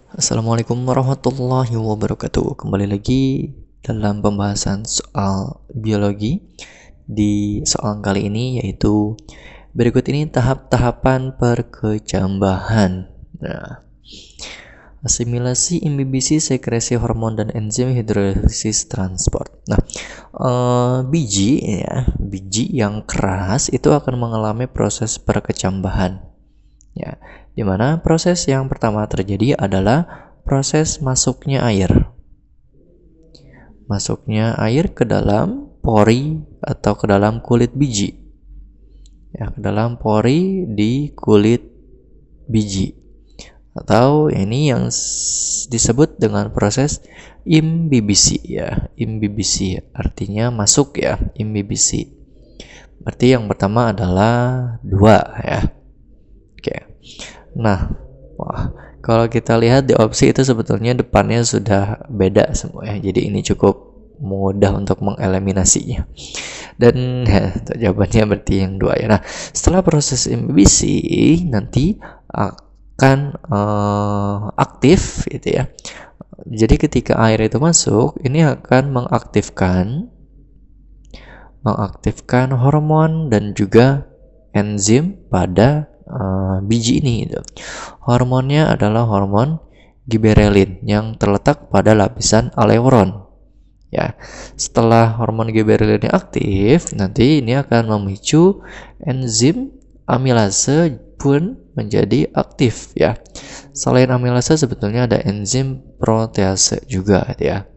Assalamualaikum warahmatullahi wabarakatuh. Kembali lagi dalam pembahasan soal biologi. Di soal kali ini yaitu berikut ini tahap-tahapan perkecambahan. Nah, asimilasi, imbibisi, sekresi hormon dan enzim hidrolisis transport. Nah, biji yang keras itu akan mengalami proses perkecambahan. Ya, di mana proses yang pertama terjadi adalah proses masuknya air. Masuknya air ke dalam pori atau ke dalam kulit biji. Ya, ke dalam pori di kulit biji. Atau ini yang disebut dengan proses imbibisi ya. Imbibisi artinya masuk ya, imbibisi. Berarti yang pertama adalah 2 ya. Oke. Nah, kalau kita lihat di opsi itu sebetulnya depannya sudah beda semua ya. Jadi ini cukup mudah untuk mengeliminasinya. Dan jawabannya berarti yang 2 ya. Nah, setelah proses imbibisi nanti akan aktif gitu ya. Jadi ketika air itu masuk, ini akan mengaktifkan hormon dan juga enzim pada biji ini gitu. Hormonnya adalah hormon giberelin yang terletak pada lapisan aleuron. Ya, setelah hormon giberelin aktif, nanti ini akan memicu enzim amilase pun menjadi aktif ya. Selain amilase sebetulnya ada enzim protease juga ya.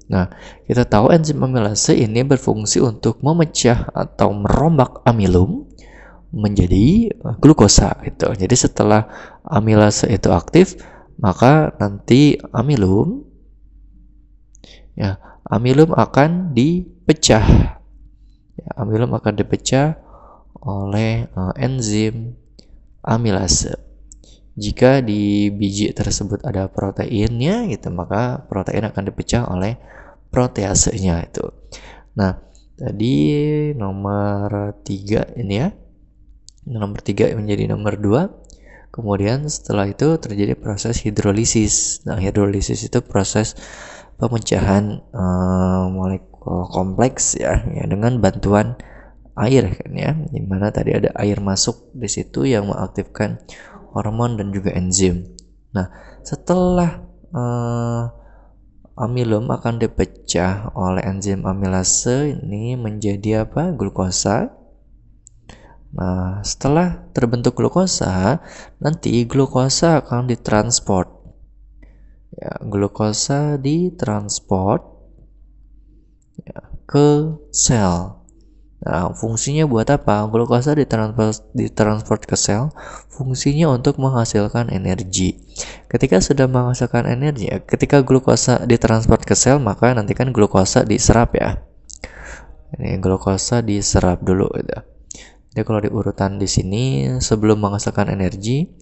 Nah, kita tahu enzim amilase ini berfungsi untuk memecah atau merombak amilum menjadi glukosa gitu. Jadi setelah amilase itu aktif, maka nanti amilum akan dipecah. Ya, amilum akan dipecah oleh enzim amilase. Jika di biji tersebut ada proteinnya gitu, maka protein akan dipecah oleh proteasenya itu. Nah, tadi nomor 3 ini ya. Nomor 3 menjadi nomor 2. Kemudian setelah itu terjadi proses hidrolisis. Nah, hidrolisis itu proses pemecahan molekul kompleks ya dengan bantuan air kan ya. Dimana tadi ada air masuk di situ yang mengaktifkan hormon dan juga enzim. Nah, setelah amilum akan dipecah oleh enzim amilase ini menjadi glukosa. Nah, setelah terbentuk glukosa, nanti glukosa akan ditransport. Ya, glukosa ditransport ya, ke sel. Nah, fungsinya buat apa? Glukosa ditransport ke sel, fungsinya untuk menghasilkan energi. Ketika sudah menghasilkan energi, ketika glukosa ditransport ke sel, maka nanti kan glukosa diserap ya. Ini glukosa diserap dulu gitu. Jadi kalau di urutan di sini sebelum menghasilkan energi,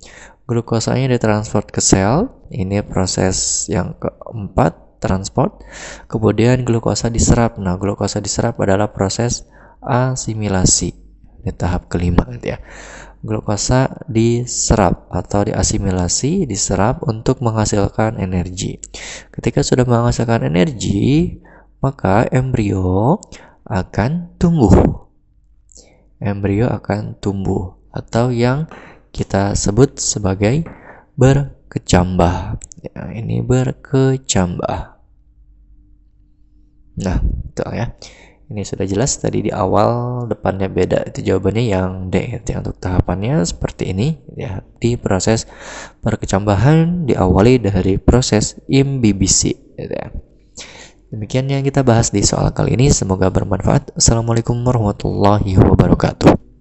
glukosanya ditransfer ke sel. Ini proses yang keempat, transport. Kemudian glukosa diserap. Nah, glukosa diserap adalah proses asimilasi. Di tahap kelima gitu ya. Glukosa diserap atau diasimilasi, diserap untuk menghasilkan energi. Ketika sudah menghasilkan energi, maka embrio akan tumbuh. Embrio akan tumbuh atau yang kita sebut sebagai berkecambah. Ya, ini berkecambah. Nah, itu ya. Ini sudah jelas tadi di awal, depannya beda. Itu jawabannya yang D. Itu untuk tahapannya seperti ini ya. Di proses perkecambahan diawali dari proses imbibisi gitu ya. Demikian yang kita bahas di soal kali ini. Semoga bermanfaat. Assalamualaikum warahmatullahi wabarakatuh.